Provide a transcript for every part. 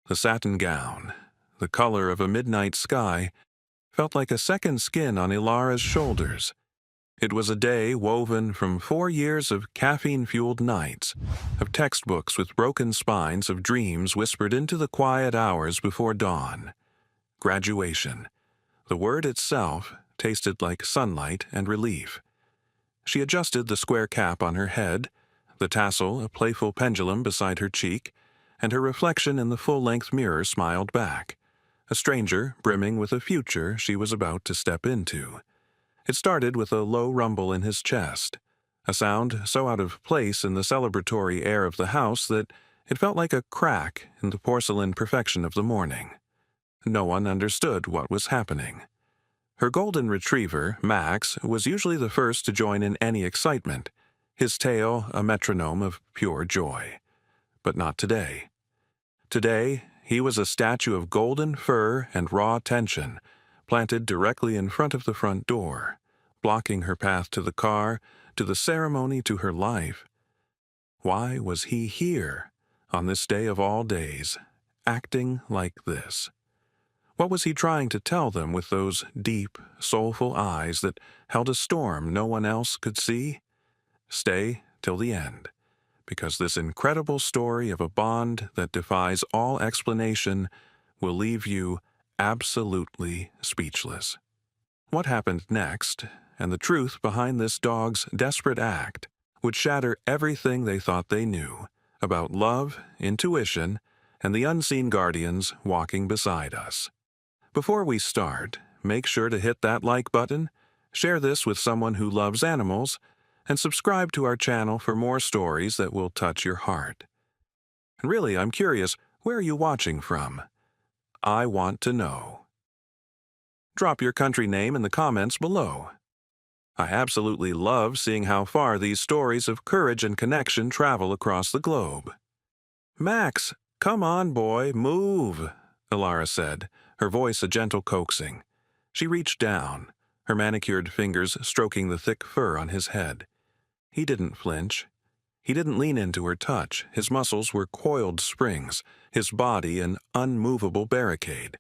The satin gown, the color of a midnight sky, felt like a second skin on Elara's shoulders. It was a day woven from 4 years of caffeine-fueled nights, of textbooks with broken spines, of dreams whispered into the quiet hours before dawn. Graduation. The word itself tasted like sunlight and relief. She adjusted the square cap on her head, the tassel a playful pendulum beside her cheek, and her reflection in the full-length mirror smiled back, a stranger brimming with a future she was about to step into. It started with a low rumble in his chest, a sound so out of place in the celebratory air of the house that it felt like a crack in the porcelain perfection of the morning. No one understood what was happening. Her golden retriever, Max, was usually the first to join in any excitement, his tail a metronome of pure joy. But not today. Today, he was a statue of golden fur and raw tension, planted directly in front of the front door, blocking her path to the car, to the ceremony, to her life. Why was he here, on this day of all days, acting like this? What was he trying to tell them with those deep, soulful eyes that held a storm no one else could see? Stay till the end, because this incredible story of a bond that defies all explanation will leave you absolutely speechless. What happened next, and the truth behind this dog's desperate act, would shatter everything they thought they knew about love, intuition, and the unseen guardians walking beside us. Before we start, make sure to hit that like button, share this with someone who loves animals, and subscribe to our channel for more stories that will touch your heart. And really, I'm curious, where are you watching from? I want to know. Drop your country name in the comments below. I absolutely love seeing how far these stories of courage and connection travel across the globe. Max, come on, boy, move, Elara said, her voice a gentle coaxing. She reached down, her manicured fingers stroking the thick fur on his head. He didn't flinch. He didn't lean into her touch. His muscles were coiled springs, his body an unmovable barricade.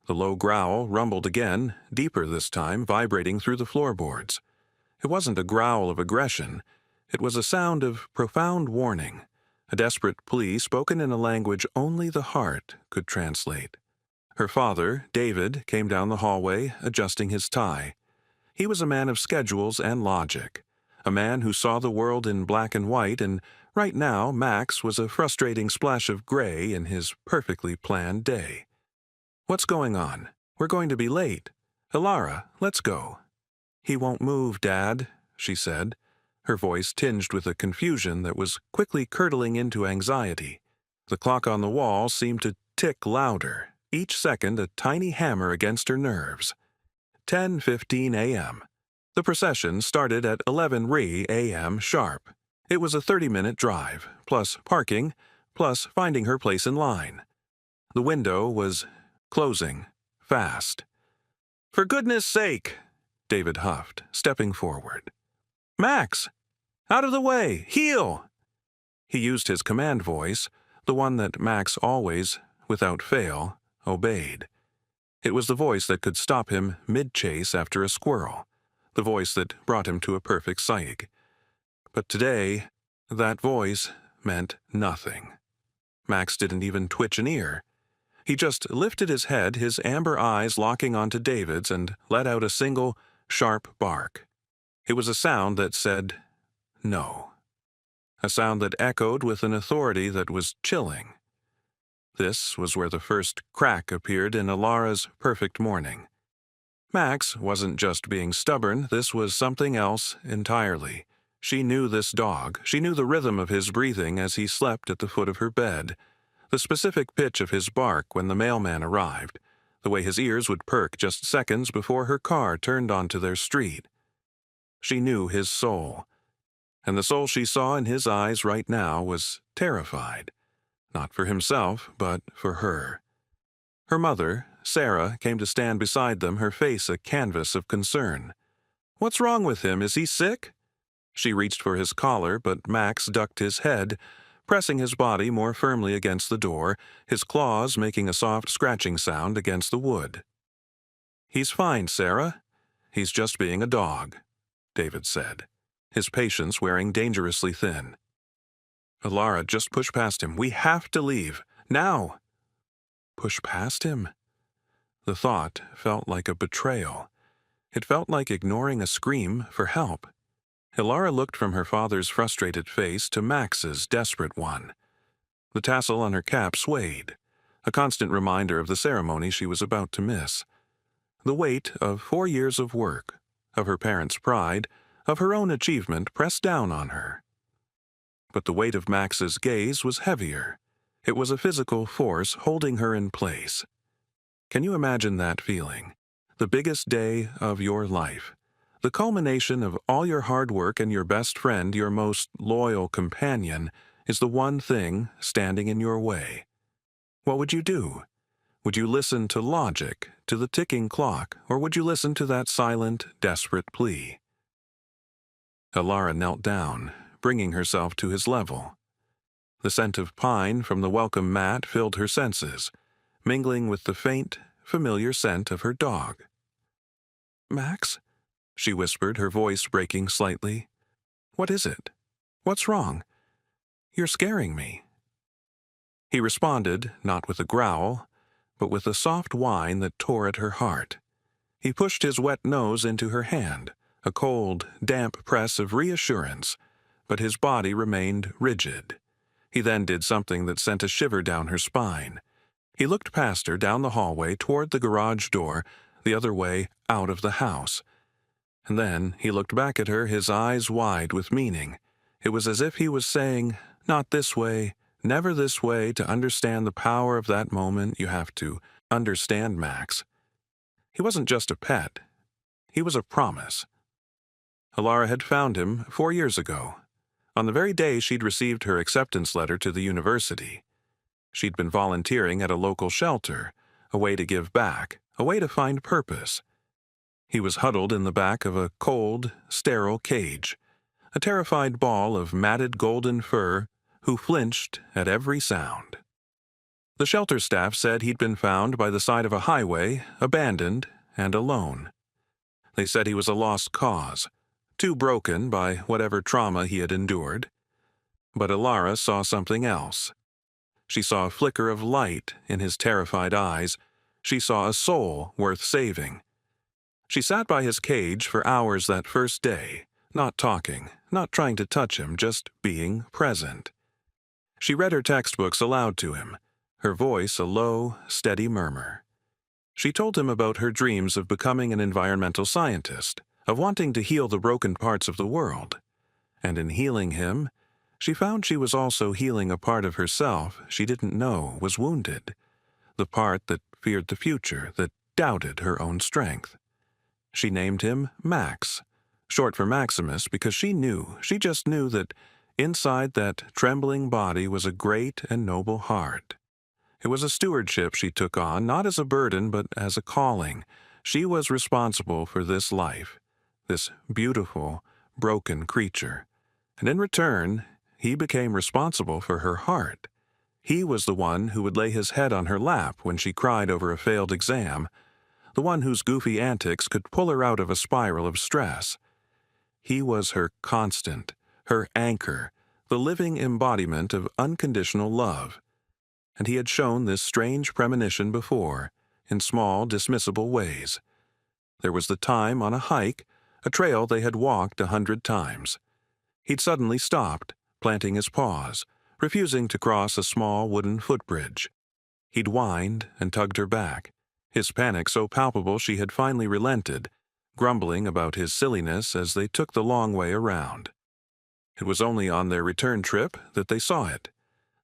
The low growl rumbled again, deeper this time, vibrating through the floorboards. It wasn't a growl of aggression. It was a sound of profound warning, a desperate plea spoken in a language only the heart could translate. Her father, David, came down the hallway, adjusting his tie. He was a man of schedules and logic, a man who saw the world in black and white, and right now Max was a frustrating splash of gray in his perfectly planned day. What's going on? We're going to be late. Elara, let's go. He won't move, Dad, she said, her voice tinged with a confusion that was quickly curdling into anxiety. The clock on the wall seemed to tick louder, each second a tiny hammer against her nerves. 10:15 a.m. The procession started at 11:00 a.m. sharp. It was a 30-minute drive, plus parking, plus finding her place in line. The window was closing, fast. For goodness sake, David huffed, stepping forward. Max! Out of the way! Heel! He used his command voice, the one that Max always, without fail, obeyed. It was the voice that could stop him mid-chase after a squirrel, the voice that brought him to a perfect psych. But today, that voice meant nothing. Max didn't even twitch an ear. He just lifted his head, his amber eyes locking onto David's, and let out a single, sharp bark. It was a sound that said, no. A sound that echoed with an authority that was chilling. This was where the first crack appeared in Elara's perfect morning. Max wasn't just being stubborn, this was something else entirely. She knew this dog. She knew the rhythm of his breathing as he slept at the foot of her bed, the specific pitch of his bark when the mailman arrived, the way his ears would perk just seconds before her car turned onto their street. She knew his soul, and the soul she saw in his eyes right now was terrified, not for himself, but for her. Her mother, Sarah, came to stand beside them, her face a canvas of concern. What's wrong with him? Is he sick? She reached for his collar, but Max ducked his head, pressing his body more firmly against the door, his claws making a soft scratching sound against the wood. "He's fine, Sarah. He's just being a dog," David said, his patience wearing dangerously thin. Elara just pushed past him. "We have to leave. Now!" Push past him? The thought felt like a betrayal. It felt like ignoring a scream for help. Elara looked from her father's frustrated face to Max's desperate one. The tassel on her cap swayed, a constant reminder of the ceremony she was about to miss. The weight of 4 years of work, of her parents' pride, of her own achievement pressed down on her. But the weight of Max's gaze was heavier. It was a physical force holding her in place. Can you imagine that feeling? The biggest day of your life. The culmination of all your hard work, and your best friend, your most loyal companion, is the one thing standing in your way. What would you do? Would you listen to logic, to the ticking clock, or would you listen to that silent, desperate plea? Elara knelt down, bringing herself to his level. The scent of pine from the welcome mat filled her senses, mingling with the faint, familiar scent of her dog. "Max?" she whispered, her voice breaking slightly. "What is it? What's wrong? You're scaring me." He responded, not with a growl, but with a soft whine that tore at her heart. He pushed his wet nose into her hand, a cold, damp press of reassurance, but his body remained rigid. He then did something that sent a shiver down her spine. He looked past her down the hallway toward the garage door, the other way out of the house. And then he looked back at her, his eyes wide with meaning. It was as if he was saying, "Not this way, never this way. To understand the power of that moment, you have to understand Max." He wasn't just a pet. He was a promise. Elara had found him 4 years ago, on the very day she'd received her acceptance letter to the university. She'd been volunteering at a local shelter, a way to give back, a way to find purpose. He was huddled in the back of a cold, sterile cage, a terrified ball of matted golden fur who flinched at every sound. The shelter staff said he'd been found by the side of a highway, abandoned and alone. They said he was a lost cause, too broken by whatever trauma he had endured. But Elara saw something else. She saw a flicker of light in his terrified eyes. She saw a soul worth saving. She sat by his cage for hours that first day, not talking, not trying to touch him, just being present. She read her textbooks aloud to him, her voice a low, steady murmur. She told him about her dreams of becoming an environmental scientist, of wanting to heal the broken parts of the world. And in healing him, she found she was also healing a part of herself she didn't know was wounded, the part that feared the future, that doubted her own strength. She named him Max, short for Maximus, because she just knew that inside that trembling body was a great and noble heart. It was a stewardship she took on, not as a burden but as a calling. She was responsible for this life, this beautiful, broken creature. And in return, he became responsible for her heart. He was the one who would lay his head on her lap when she cried over a failed exam, the one whose goofy antics could pull her out of a spiral of stress. He was her constant, her anchor, the living embodiment of unconditional love. And he had shown this strange premonition before, in small, dismissible ways. There was the time on a hike, a trail they had walked 100 times. He'd suddenly stopped, planting his paws, refusing to cross a small wooden footbridge. He'd whined and tugged her back, his panic so palpable she had finally relented, grumbling about his silliness as they took the long way around. It was only on their return trip that they saw it.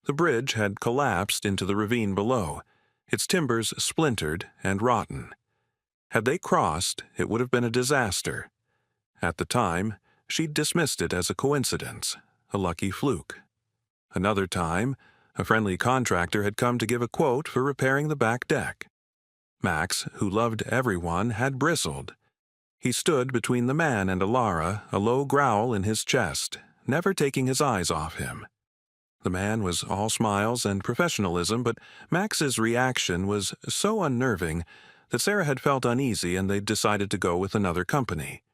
The bridge had collapsed into the ravine below, its timbers splintered and rotten. Had they crossed, it would have been a disaster. At the time, she'd dismissed it as a coincidence, a lucky fluke. Another time, a friendly contractor had come to give a quote for repairing the back deck. Max, who loved everyone, had bristled. He stood between the man and Elara, a low growl in his chest, never taking his eyes off him. The man was all smiles and professionalism, but Max's reaction was so unnerving that Sarah had felt uneasy and they decided to go with another company.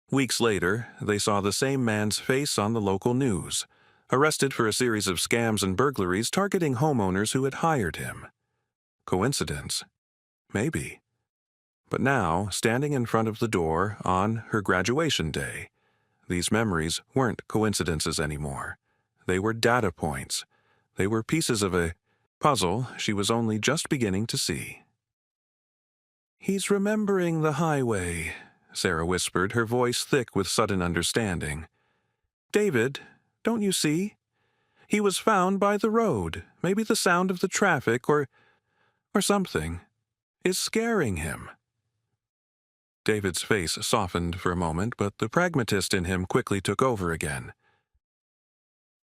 Weeks later, they saw the same man's face on the local news, arrested for a series of scams and burglaries targeting homeowners who had hired him. Coincidence? Maybe. But now, standing in front of the door on her graduation day, these memories weren't coincidences anymore. They were data points. They were pieces of a puzzle she was only just beginning to see. "He's remembering the highway," Sarah whispered, her voice thick with sudden understanding. "David, don't you see? He was found by the road. Maybe the sound of the traffic or something is scaring him." David's face softened for a moment, but the pragmatist in him quickly took over again.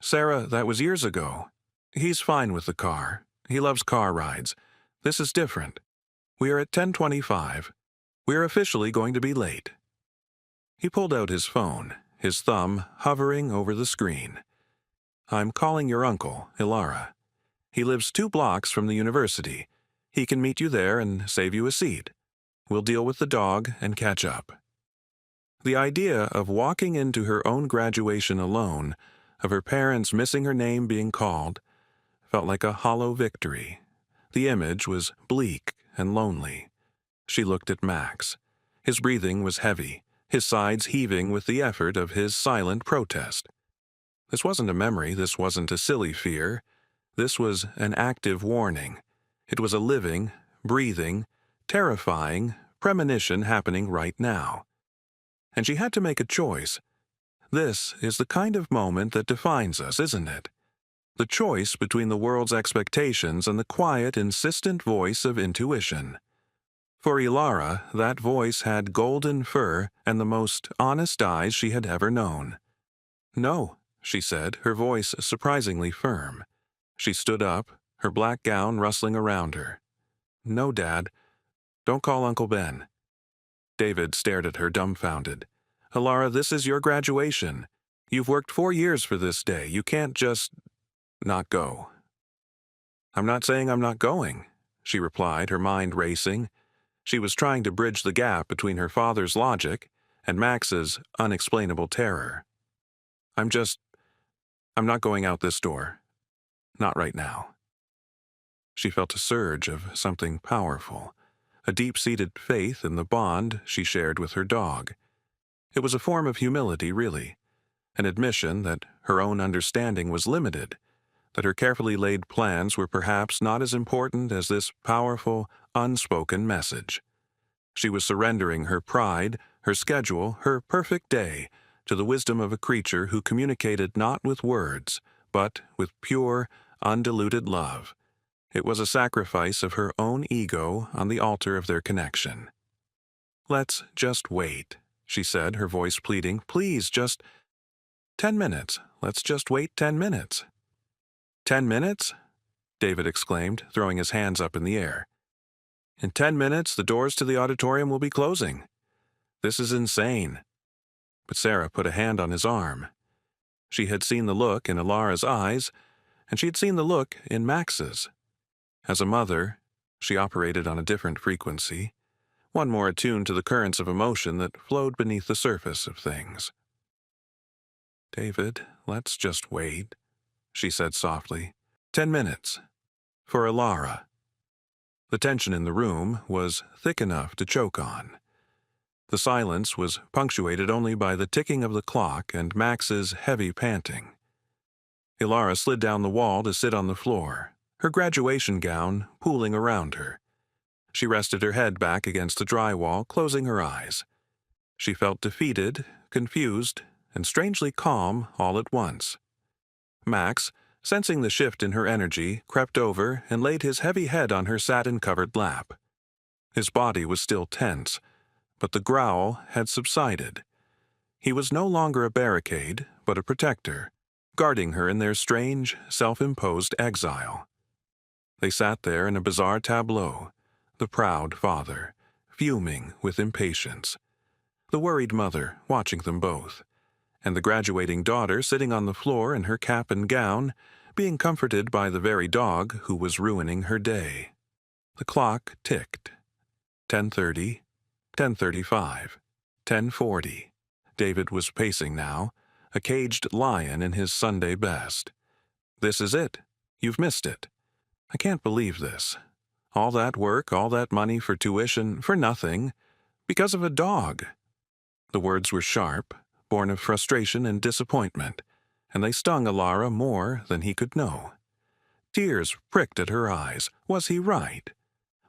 "Sarah, that was years ago. He's fine with the car. He loves car rides. This is different. We are at 10:25. We are officially going to be late." He pulled out his phone, his thumb hovering over the screen. "I'm calling your uncle, Elara. He lives 2 blocks from the university. He can meet you there and save you a seat. We'll deal with the dog and catch up." The idea of walking into her own graduation alone, of her parents missing her name being called, felt like a hollow victory. The image was bleak and lonely. She looked at Max. His breathing was heavy, his sides heaving with the effort of his silent protest. This wasn't a memory, this wasn't a silly fear. This was an active warning. It was a living, breathing, terrifying premonition happening right now. And she had to make a choice. This is the kind of moment that defines us, isn't it? The choice between the world's expectations and the quiet, insistent voice of intuition. For Elara, that voice had golden fur and the most honest eyes she had ever known. "No," she said, her voice surprisingly firm. She stood up, her black gown rustling around her. "No, Dad. Don't call Uncle Ben." David stared at her dumbfounded. "Elara, this is your graduation. You've worked 4 years for this day. You can't just not go." "I'm not saying I'm not going," she replied, her mind racing. She was trying to bridge the gap between her father's logic and Max's unexplainable terror. I'm not going out this door. Not right now." She felt a surge of something powerful, a deep-seated faith in the bond she shared with her dog. It was a form of humility, really, an admission that her own understanding was limited, that her carefully laid plans were perhaps not as important as this powerful, unspoken message. She was surrendering her pride, her schedule, her perfect day, to the wisdom of a creature who communicated not with words, but with pure, undiluted love. It was a sacrifice of her own ego on the altar of their connection. "Let's just wait," she said, her voice pleading. "Please, just 10 minutes. Let's just wait 10 minutes." "10 minutes?" David exclaimed, throwing his hands up in the air. "In 10 minutes, the doors to the auditorium will be closing. This is insane." But Sarah put a hand on his arm. She had seen the look in Elara's eyes, and she had seen the look in Max's. As a mother, she operated on a different frequency, one more attuned to the currents of emotion that flowed beneath the surface of things. "David, let's just wait," she said softly. 10 minutes. For Elara." The tension in the room was thick enough to choke on. The silence was punctuated only by the ticking of the clock and Max's heavy panting. Elara slid down the wall to sit on the floor, her graduation gown pooling around her. She rested her head back against the drywall, closing her eyes. She felt defeated, confused, and strangely calm all at once. Max, sensing the shift in her energy, crept over and laid his heavy head on her satin-covered lap. His body was still tense, but the growl had subsided. He was no longer a barricade, but a protector, guarding her in their strange, self-imposed exile. They sat there in a bizarre tableau, the proud father, fuming with impatience, the worried mother watching them both, and the graduating daughter sitting on the floor in her cap and gown, being comforted by the very dog who was ruining her day. The clock ticked. 10:30, 10:35, 10:40. David was pacing now, a caged lion in his Sunday best. This is it. You've missed it. I can't believe this. All that work, all that money for tuition, for nothing, because of a dog. The words were sharp, born of frustration and disappointment, and they stung Elara more than he could know. Tears pricked at her eyes. Was he right?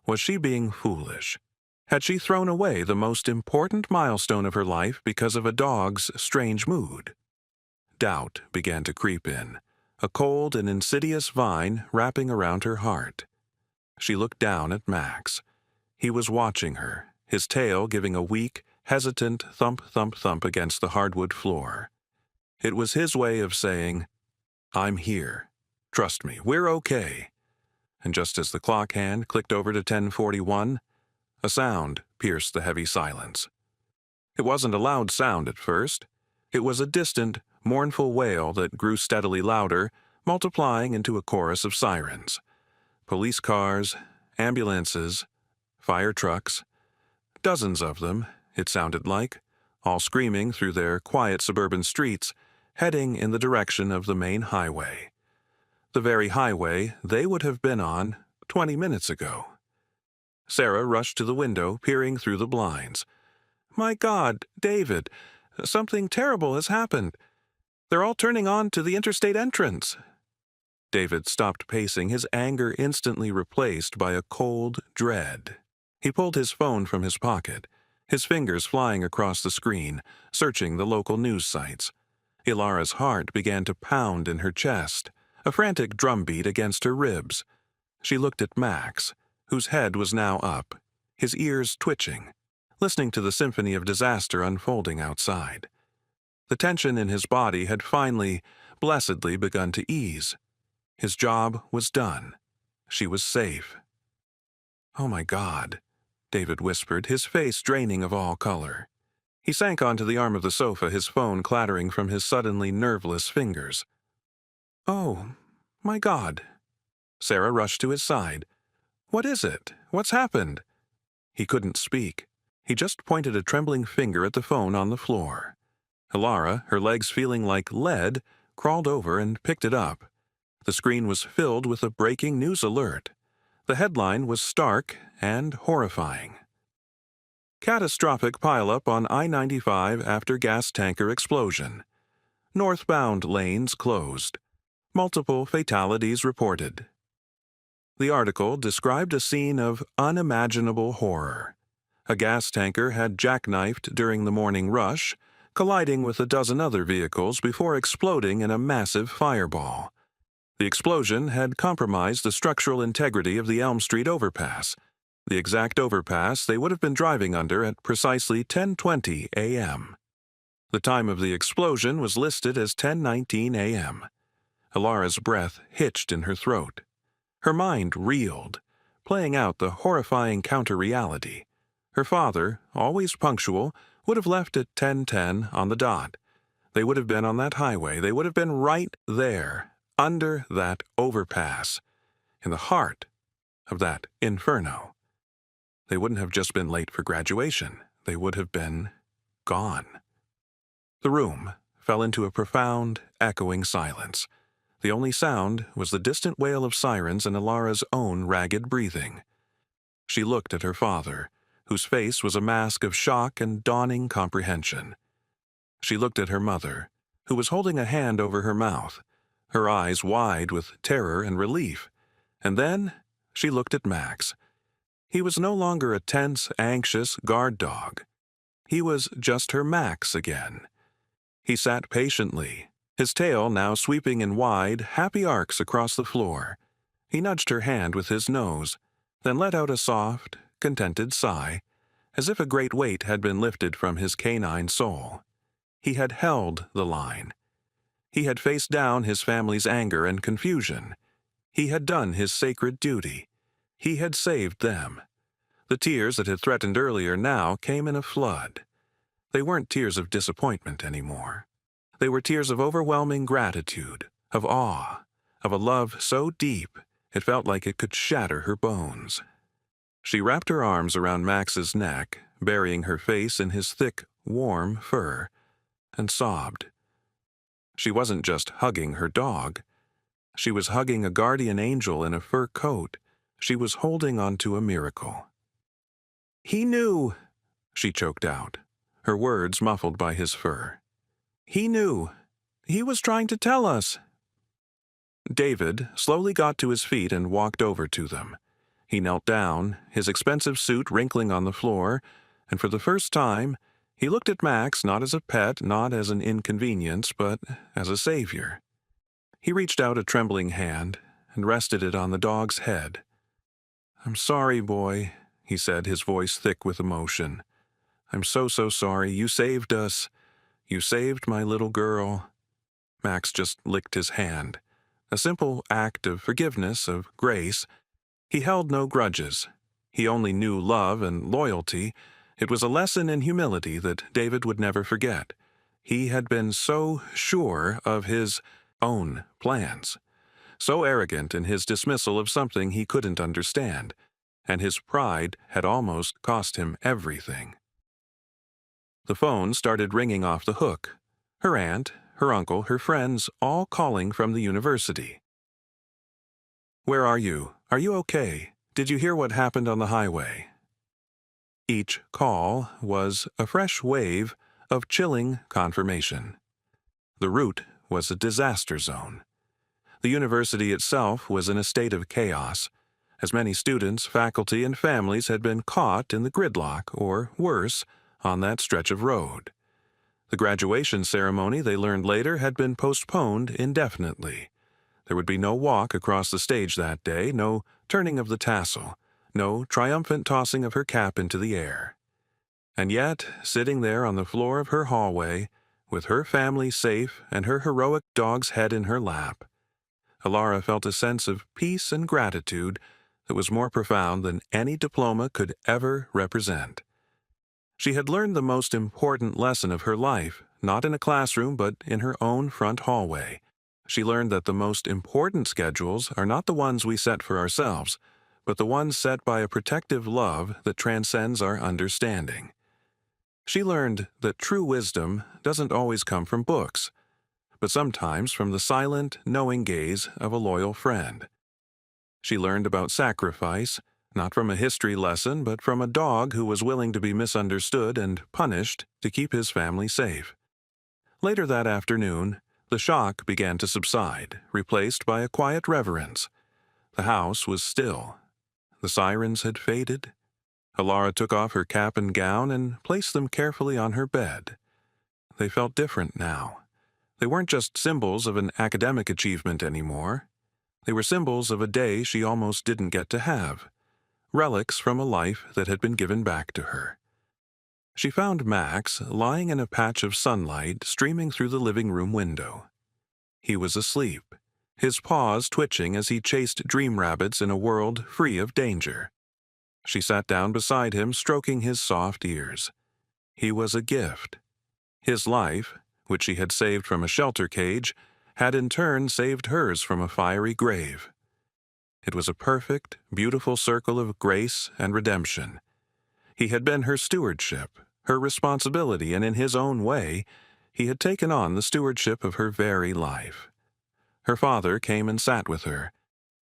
Was she being foolish? Had she thrown away the most important milestone of her life because of a dog's strange mood? Doubt began to creep in, a cold and insidious vine wrapping around her heart. She looked down at Max. He was watching her, his tail giving a weak, hesitant thump-thump-thump against the hardwood floor. It was his way of saying, "I'm here. Trust me, we're okay." And just as the clock hand clicked over to 10:41, a sound pierced the heavy silence. It wasn't a loud sound at first. It was a distant, mournful wail that grew steadily louder, multiplying into a chorus of sirens. Police cars, ambulances, fire trucks, dozens of them, it sounded like, all screaming through their quiet suburban streets, heading in the direction of the main highway. The very highway they would have been on 20 minutes ago. Sarah rushed to the window, peering through the blinds. "My God, David, something terrible has happened. They're all turning on to the interstate entrance." David stopped pacing, his anger instantly replaced by a cold dread. He pulled his phone from his pocket, his fingers flying across the screen, searching the local news sites. Elara's heart began to pound in her chest, a frantic drumbeat against her ribs. She looked at Max, whose head was now up, his ears twitching, listening to the symphony of disaster unfolding outside. The tension in his body had finally, blessedly begun to ease. His job was done. She was safe. "Oh my God," David whispered, his face draining of all color. He sank onto the arm of the sofa, his phone clattering from his suddenly nerveless fingers. "Oh, my God." Sarah rushed to his side. "What is it? What's happened?" He couldn't speak. He just pointed a trembling finger at the phone on the floor. Elara, her legs feeling like lead, crawled over and picked it up. The screen was filled with a breaking news alert. The headline was stark and horrifying. Catastrophic pileup on I-95 after gas tanker explosion. Northbound lanes closed. Multiple fatalities reported. The article described a scene of unimaginable horror. A gas tanker had jackknifed during the morning rush, colliding with a dozen other vehicles before exploding in a massive fireball. The explosion had compromised the structural integrity of the Elm Street overpass, the exact overpass they would have been driving under at precisely 10:20 a.m. The time of the explosion was listed as 10:19 a.m. Elara's breath hitched in her throat. Her mind reeled, playing out the horrifying counter-reality. Her father, always punctual, would have left at 10:10 on the dot. They would have been on that highway. They would have been right there, under that overpass, in the heart of that inferno. They wouldn't have just been late for graduation. They would have been gone. The room fell into a profound, echoing silence. The only sound was the distant wail of sirens and Elara's own ragged breathing. She looked at her father, whose face was a mask of shock and dawning comprehension. She looked at her mother, who was holding a hand over her mouth, her eyes wide with terror and relief. And then she looked at Max. He was no longer a tense, anxious guard dog. He was just her Max again. He sat patiently, his tail now sweeping in wide, happy arcs across the floor. He nudged her hand with his nose, then let out a soft, contented sigh, as if a great weight had been lifted from his canine soul. He had held the line. He had faced down his family's anger and confusion. He had done his sacred duty. He had saved them. The tears that had threatened earlier now came in a flood. They weren't tears of disappointment anymore. They were tears of overwhelming gratitude, of awe, of a love so deep it felt like it could shatter her bones. She wrapped her arms around Max's neck, burying her face in his thick, warm fur, and sobbed. She wasn't just hugging her dog. She was hugging a guardian angel in a fur coat. She was holding onto a miracle. "He knew," she choked out, her words muffled by his fur. "He knew. He was trying to tell us." David slowly got to his feet and walked over to them. He knelt down, his expensive suit wrinkling on the floor, and for the first time, he looked at Max not as a pet, not as an inconvenience, but as a savior. He reached out a trembling hand and rested it on the dog's head. "I'm sorry, boy," he said, his voice thick with emotion. "I'm so sorry. You saved us. You saved my little girl." Max just licked his hand. A simple act of forgiveness, of grace. He held no grudges. He only knew love and loyalty. It was a lesson in humility that David would never forget. He had been so sure of his own plans, so arrogant in his dismissal of something he couldn't understand, and his pride had almost cost him everything. The phone started ringing off the hook. Her aunt, her uncle, her friends, all calling from the university. "Where are you? Are you okay? Did you hear what happened on the highway?" Each call was a fresh wave of chilling confirmation. The route was a disaster zone. The university itself was in a state of chaos, as many students, faculty, and families had been caught in the gridlock, or worse, on that stretch of road. The graduation ceremony, they learned later, had been postponed indefinitely. There would be no walk across the stage that day, no turning of the tassel, no triumphant tossing of her cap into the air. And yet, sitting there on the floor of her hallway, with her family safe and her heroic dog's head in her lap, Elara felt a sense of peace and gratitude that was more profound than any diploma could ever represent. She had learned the most important lesson of her life, not in a classroom but in her own front hallway. She learned that the most important schedules are not the ones we set for ourselves, but the ones set by a protective love that transcends our understanding. She learned that true wisdom doesn't always come from books, but sometimes from the silent, knowing gaze of a loyal friend. She learned about sacrifice, not from a history lesson, but from a dog who was willing to be misunderstood and punished to keep his family safe. Later that afternoon, the shock began to subside, replaced by a quiet reverence. The house was still. The sirens had faded. Elara took off her cap and gown and placed them carefully on her bed. They felt different now. They weren't just symbols of an academic achievement anymore. They were symbols of a day she almost didn't get to have, relics from a life that had been given back to her. She found Max lying in a patch of sunlight streaming through the living room window. He was asleep, his paws twitching as he chased dream rabbits in a world free of danger. She sat down beside him, stroking his soft ears. He was a gift. His life, which she had saved from a shelter cage, had in turn saved hers from a fiery grave. It was a perfect, beautiful circle of grace and redemption. He had been her stewardship, her responsibility, and in his own way, he had taken on the stewardship of her very life. Her father came and sat with her.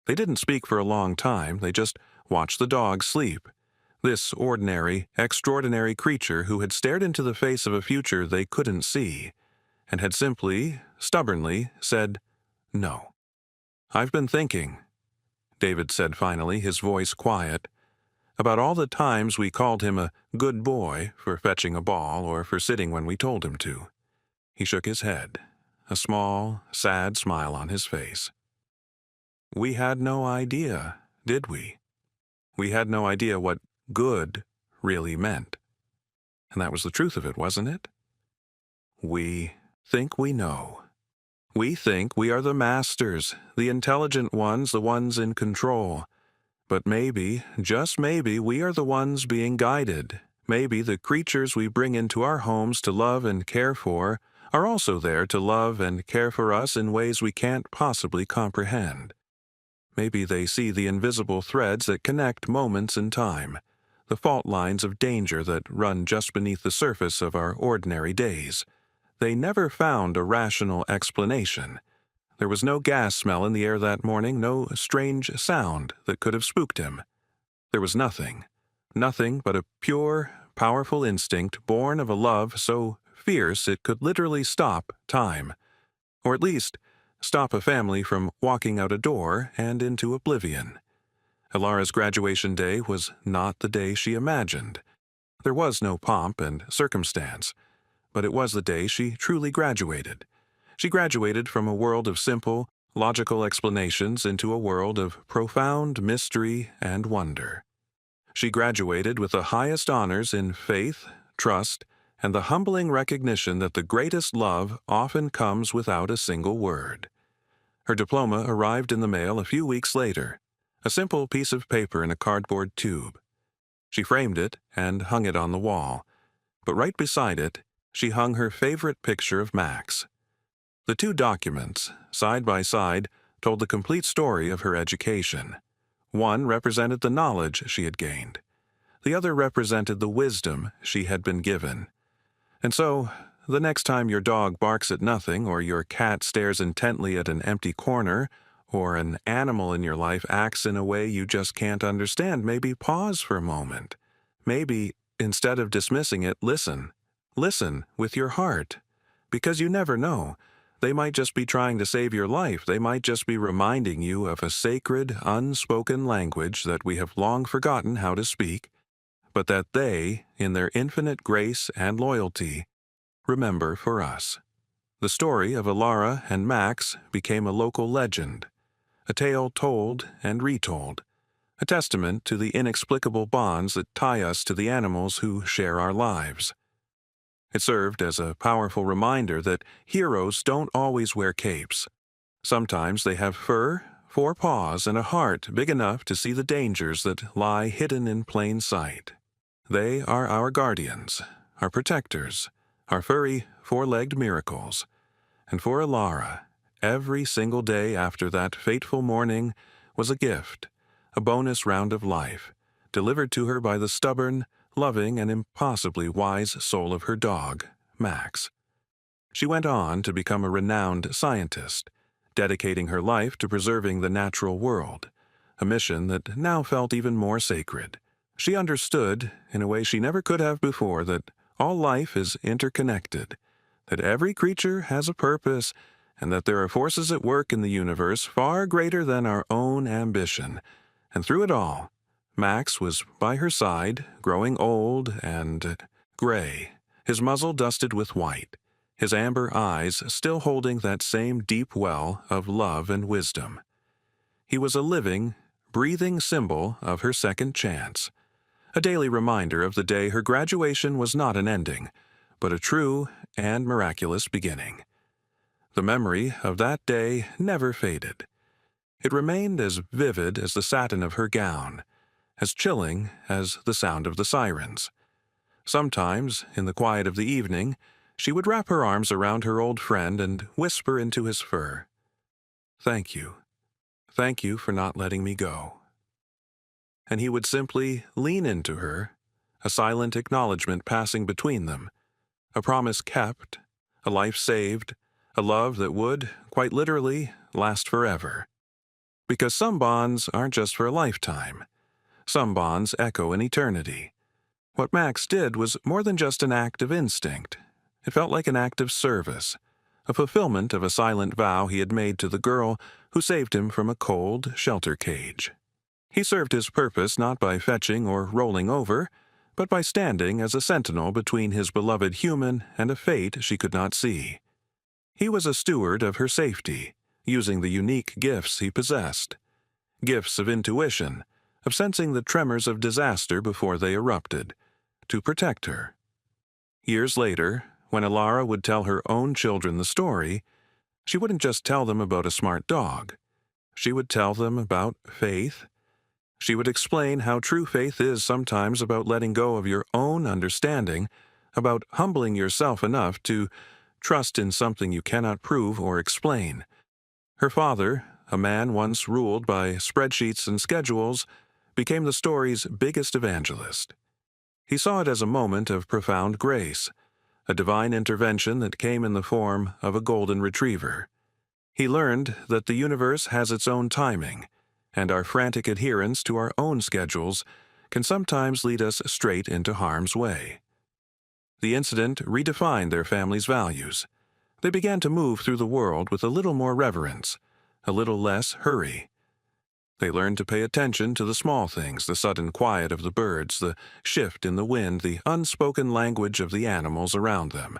They didn't speak for a long time, they just watched the dog sleep. This ordinary, extraordinary creature who had stared into the face of a future they couldn't see, and had simply, stubbornly, said, "No." "I've been thinking," David said finally, his voice quiet, "about all the times we called him a good boy for fetching a ball or for sitting when we told him to." He shook his head, a small, sad smile on his face. "We had no idea, did we? We had no idea what good really meant. And that was the truth of it, wasn't it? We think we know. We think we are the masters, the intelligent ones, the ones in control. But maybe, just maybe, we are the ones being guided. Maybe the creatures we bring into our homes to love and care for are also there to love and care for us in ways we can't possibly comprehend. Maybe they see the invisible threads that connect moments in time, the fault lines of danger that run just beneath the surface of our ordinary days. They never found a rational explanation. There was no gas smell in the air that morning, no strange sound that could have spooked him. There was nothing. Nothing but a pure, powerful instinct born of a love so fierce it could literally stop time. Or at least, stop a family from walking out a door and into oblivion. Elara's graduation day was not the day she imagined. There was no pomp and circumstance, but it was the day she truly graduated. She graduated from a world of simple, logical explanations into a world of profound mystery and wonder. She graduated with the highest honors in faith, trust, and the humbling recognition that the greatest love often comes without a single word. Her diploma arrived in the mail a few weeks later, a simple piece of paper in a cardboard tube. She framed it and hung it on the wall, but right beside it, she hung her favorite picture of Max. The two documents, side by side, told the complete story of her education. One represented the knowledge she had gained. The other represented the wisdom she had been given. And so, the next time your dog barks at nothing, or your cat stares intently at an empty corner, or an animal in your life acts in a way you just can't understand, maybe pause for a moment. Maybe, instead of dismissing it, listen. Listen with your heart. Because you never know. They might just be trying to save your life. They might just be reminding you of a sacred, unspoken language that we have long forgotten how to speak, but that they, in their infinite grace and loyalty, remember for us. The story of Elara and Max became a local legend, a tale told and retold, a testament to the inexplicable bonds that tie us to the animals who share our lives. It served as a powerful reminder that heroes don't always wear capes. Sometimes they have fur, 4 paws, and a heart big enough to see the dangers that lie hidden in plain sight. They are our guardians, our protectors, our furry, 4-legged miracles. And for Elara, every single day after that fateful morning was a gift, a bonus round of life, delivered to her by the stubborn, loving, and impossibly wise soul of her dog, Max. She went on to become a renowned scientist, dedicating her life to preserving the natural world, a mission that now felt even more sacred. She understood, in a way she never could have before, that all life is interconnected, that every creature has a purpose, and that there are forces at work in the universe far greater than our own ambition. And through it all, Max was by her side, growing old and gray, his muzzle dusted with white, his amber eyes still holding that same deep well of love and wisdom. He was a living, breathing symbol of her second chance, a daily reminder of the day her graduation was not an ending, but a true and miraculous beginning. The memory of that day never faded. It remained as vivid as the satin of her gown, as chilling as the sound of the sirens. Sometimes, in the quiet of the evening, she would wrap her arms around her old friend and whisper into his fur, "Thank you. Thank you for not letting me go." And he would simply lean into her, a silent acknowledgement passing between them, a promise kept, a life saved, a love that would, quite literally, last forever. Because some bonds aren't just for a lifetime. Some bonds echo in eternity. What Max did was more than just an act of instinct. It felt like an act of service, a fulfillment of a silent vow he had made to the girl who saved him from a cold shelter cage. He served his purpose not by fetching or rolling over, but by standing as a sentinel between his beloved human and a fate she could not see. He was a steward of her safety, using the unique gifts he possessed. Gifts of intuition, of sensing the tremors of disaster before they erupted, to protect her. Years later, when Elara would tell her own children the story, she wouldn't just tell them about a smart dog. She would tell them about faith. She would explain how true faith is sometimes about letting go of your own understanding, about humbling yourself enough to trust in something you cannot prove or explain. Her father, a man once ruled by spreadsheets and schedules, became the story's biggest evangelist. He saw it as a moment of profound grace, a divine intervention that came in the form of a golden retriever. He learned that the universe has its own timing, and our frantic adherence to our own schedules can sometimes lead us straight into harm's way. The incident redefined their family's values. They began to move through the world with a little more reverence, a little less hurry. They learned to pay attention to the small things, the sudden quiet of the birds, the shift in the wind, the unspoken language of the animals around them.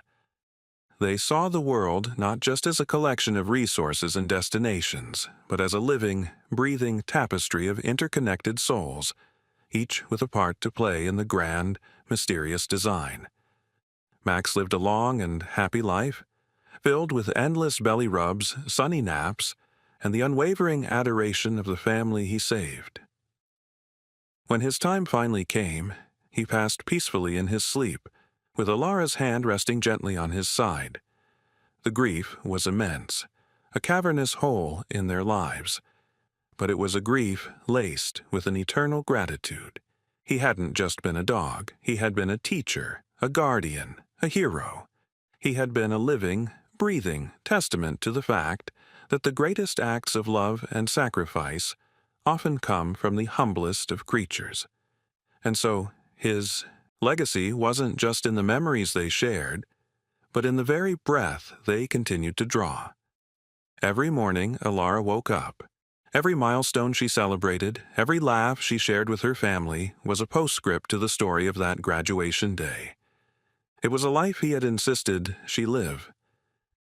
They saw the world not just as a collection of resources and destinations, but as a living, breathing tapestry of interconnected souls, each with a part to play in the grand, mysterious design. Max lived a long and happy life, filled with endless belly rubs, sunny naps, and the unwavering adoration of the family he saved. When his time finally came, he passed peacefully in his sleep, with Elara's hand resting gently on his side. The grief was immense, a cavernous hole in their lives, but it was a grief laced with an eternal gratitude. He hadn't just been a dog, he had been a teacher, a guardian, a hero. He had been a living, breathing testament to the fact that the greatest acts of love and sacrifice often come from the humblest of creatures. And so his legacy wasn't just in the memories they shared, but in the very breath they continued to draw. Every morning Elara woke up. Every milestone she celebrated, every laugh she shared with her family was a postscript to the story of that graduation day. It was a life he had insisted she live,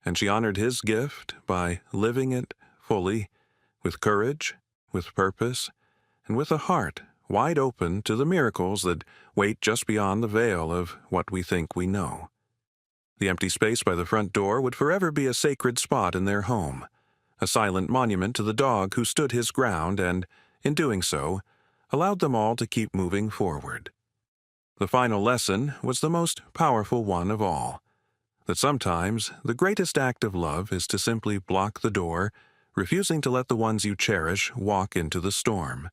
and she honored his gift by living it fully, with courage, with purpose, and with a heart wide open to the miracles that wait just beyond the veil of what we think we know. The empty space by the front door would forever be a sacred spot in their home, a silent monument to the dog who stood his ground and, in doing so, allowed them all to keep moving forward. The final lesson was the most powerful one of all, that sometimes the greatest act of love is to simply block the door, refusing to let the ones you cherish walk into the storm.